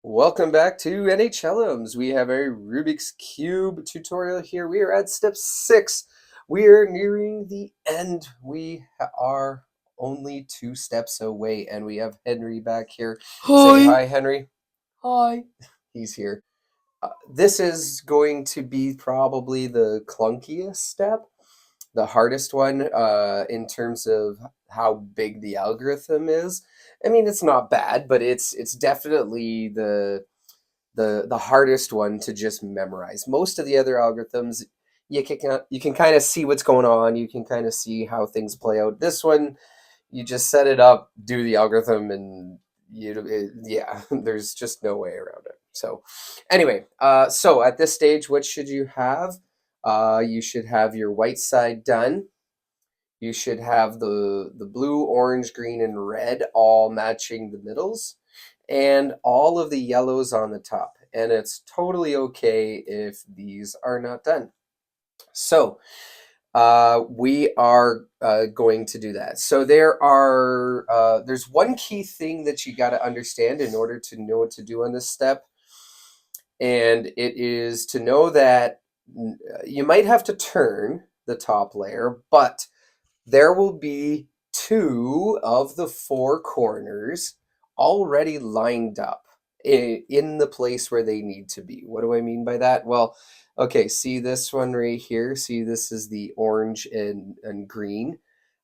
Welcome back to NHLEMS. We have a Rubik's Cube tutorial here. We are at step 6. We are nearing the end. We are only 2 steps away, and we have Henry back here. Say Hi. hi, Henry. Hi. He's here. This is going to be probably the clunkiest step, the hardest one in terms of how big the algorithm is. I mean, it's not bad, but it's definitely the hardest one to just memorize. Most of the other algorithms, you can kind of see what's going on. You can kind of see how things play out. This one, you just set it up, do the algorithm, and yeah, there's just no way around it. So, anyway, so at this stage, what should you have? You should have your white side done. You should have the blue, orange, green, and red all matching the middles and all of the yellows on the top. And it's totally okay if these are not done. So we are going to do that. So there's one key thing that you got to understand in order to know what to do on this step, and it is to know that you might have to turn the top layer, but there will be 2 of the 4 corners already lined up in the place where they need to be. What do I mean by that? Well, okay, see this one right here? See, this is the orange and green.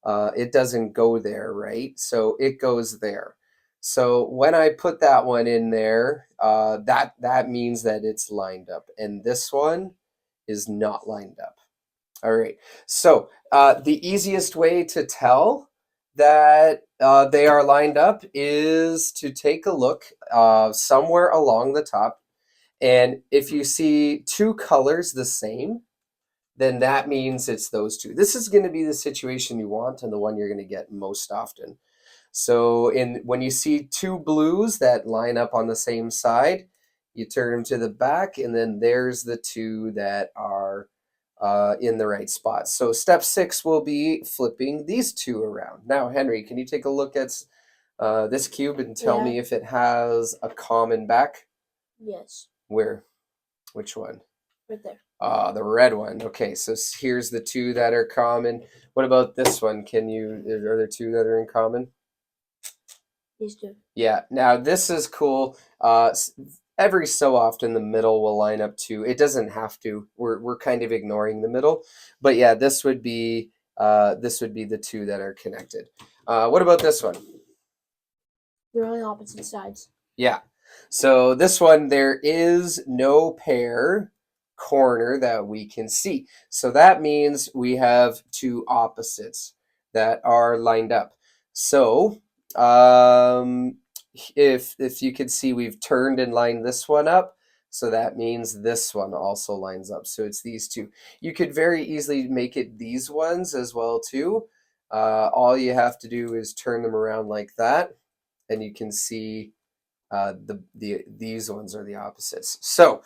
It doesn't go there, right? So it goes there. So when I put that one in there, that means that it's lined up. And this one is not lined up. All right. So the easiest way to tell that they are lined up is to take a look somewhere along the top. And if you see 2 colors the same, then that means it's those 2. This is going to be the situation you want and the one you're going to get most often. So when you see 2 blues that line up on the same side, you turn them to the back, and then there's the 2 that are in the right spot. So step 6 will be flipping these 2 around. Now, Henry, can you take a look at this cube and tell Yeah. me if it has a common back? Yes. Where? Which one? Right there. The red one. Okay, so here's the 2 that are common. What about this one? Are there 2 that are in common? These two. Yeah, now this is cool. Every so often the middle will line up too. It doesn't have to. We're kind of ignoring the middle, but yeah, this would be the 2 that are connected. What about this one? They're on opposite sides. Yeah. So this one, there is no pair corner that we can see. So that means we have 2 opposites that are lined up. So if you can see, we've turned and lined this one up. So that means this one also lines up. So it's these 2. You could very easily make it these ones as well too. All you have to do is turn them around like that, and you can see these ones are the opposites. So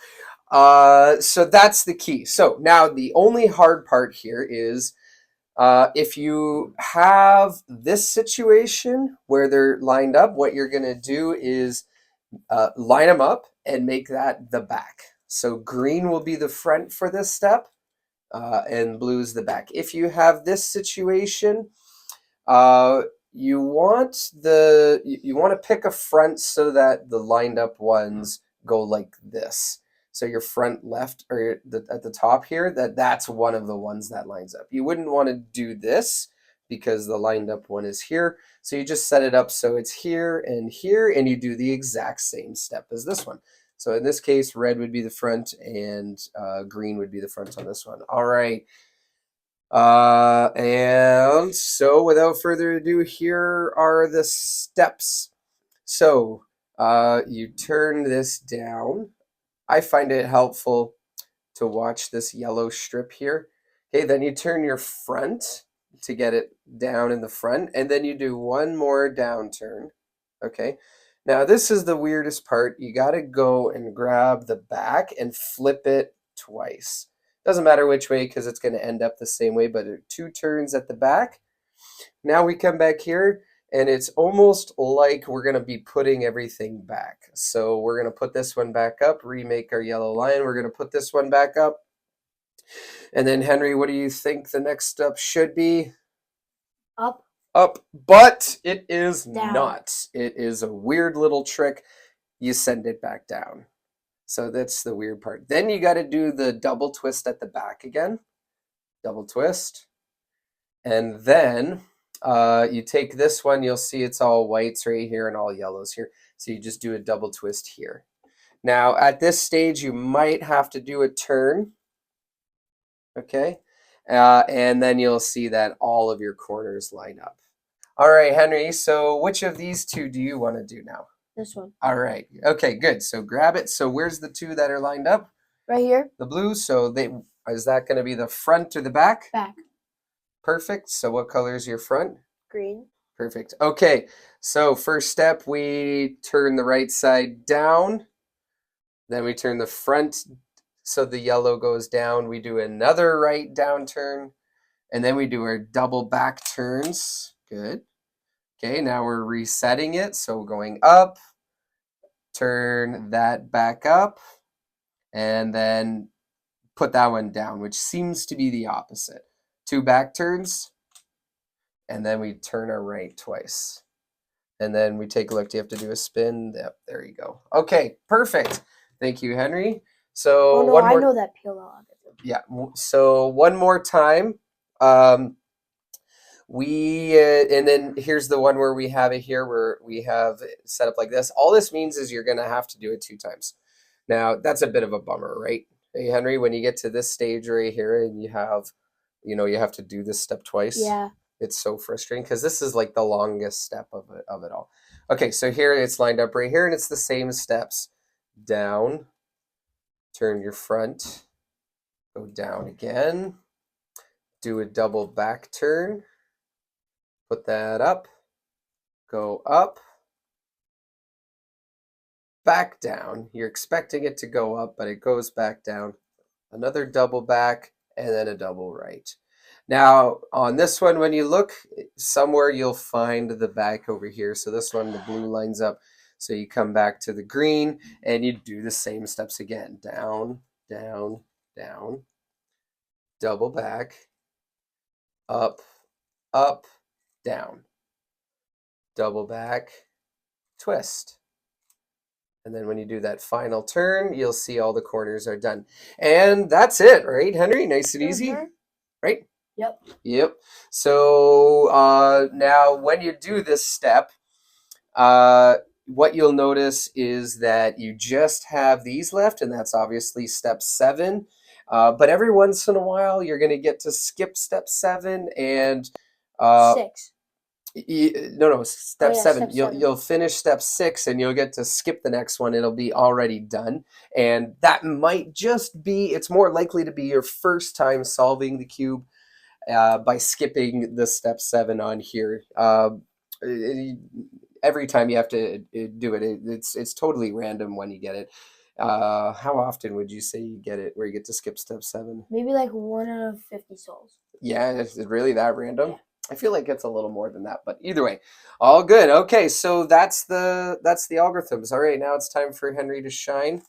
that's the key. So now the only hard part here is if you have this situation where they're lined up, what you're going to do is line them up and make that the back. So green will be the front for this step, and blue is the back. If you have this situation, uh, you want to pick a front so that the lined up ones go like this. So your front left or at the top here, that's one of the ones that lines up. You wouldn't want to do this because the lined up one is here. So you just set it up so it's here, and you do the exact same step as this one. So in this case, red would be the front, and green would be the front on this one. All right. And so without further ado, here are the steps. So you turn this down. I find it helpful to watch this yellow strip here. Okay, then you turn your front to get it down in the front, and then you do one more down turn. Okay, now this is the weirdest part. You got to go and grab the back and flip it twice. Doesn't matter which way because it's going to end up the same way, but 2 turns at the back. Now we come back here and it's almost like we're going to be putting everything back. So we're going to put this one back up, remake our yellow line. We're going to put this one back up. And then, Henry, what do you think the next step should be? Up. Up, but it is Down. not. It is a weird little trick. You send it back down. So that's the weird part. Then you got to do the double twist at the back again. Double twist. And then you take this one. You'll see it's all whites right here and all yellows here. So you just do a double twist here. Now, at this stage, you might have to do a turn. Okay. And then you'll see that all of your corners line up. All right, Henry. So which of these two do you want to do now? This one. All right. Okay, good. So grab it. So where's the two that are lined up? Right here. The blue. So is that going to be the front or the back? Back. Perfect. So what color is your front? Green. Perfect. Okay. So first step, we turn the right side down. Then we turn the front so the yellow goes down. We do another right down turn. And then we do our double back turns. Good. Okay, now we're resetting it. So going up, turn that back up, and then put that one down, which seems to be the opposite. Two back turns, and then we turn our right twice. And then we take a look. Do you have to do a spin? Yep, there you go. Okay, perfect. Thank you, Henry. So Oh no, I know that peel out. Yeah, so one more time. And then here's the one where we have it here where we have it set up like this. All this means is you're going to have to do it 2 times. Now, that's a bit of a bummer, right? Hey, Henry, when you get to this stage right here and you have to do this step twice. Yeah. It's so frustrating because this is like the longest step of it all. Okay, so here it's lined up right here and it's the same steps. Down, turn your front, go down again, do a double back turn, put that up, go up, back down. You're expecting it to go up, but it goes back down. Another double back, and then a double right. Now, on this one, when you look somewhere, you'll find the back over here. So this one, the blue lines up. So you come back to the green, and you do the same steps again. Down, down, down, double back, up, up, down, double back, twist. And then when you do that final turn, you'll see all the corners are done. And that's it, right, Henry? Nice and easy, right? Yep. Yep. So now when you do this step, what you'll notice is that you just have these left, and that's obviously step 7. But every once in a while, you're going to get to skip step 7 and 6. No, step 7. Step 7. You'll finish step 6 and you'll get to skip the next one. It'll be already done. And that might just be, it's more likely to be your first time solving the cube by skipping the step 7 on here. Every time you have to do it, it's totally random when you get it. How often would you say you get it where you get to skip step 7? Maybe like 1 out of 50 souls. Yeah, is it really that random? Yeah. I feel like it's a little more than that, but either way, all good. Okay, so that's the algorithms. All right, now it's time for Henry to shine.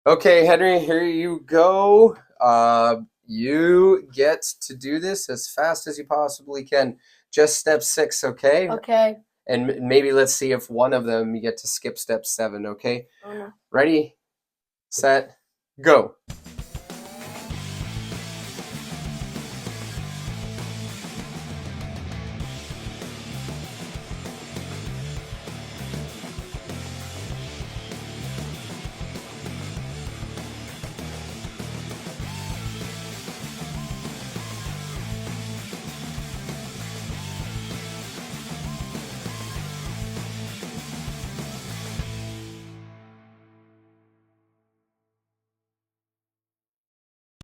Okay, Henry, here you go. You get to do this as fast as you possibly can. Just step 6, okay? Okay. And maybe let's see if one of them you get to skip step 7, okay? Oh no. Ready, set, go.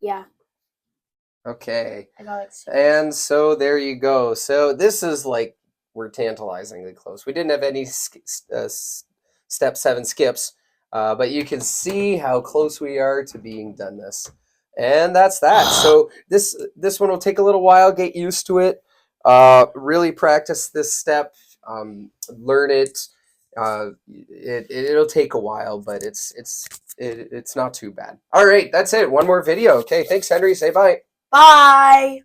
Yeah. Okay. I got like 6. And so there you go. So this is like, we're tantalizingly close. We didn't have any step 7 skips, but you can see how close we are to being done this. And that's that. So this one will take a little while, get used to it. Really practice this step. Learn it. It'll take a while, but it's not too bad. All right, that's it. One more video. Okay, thanks, Henry. Say bye. Bye.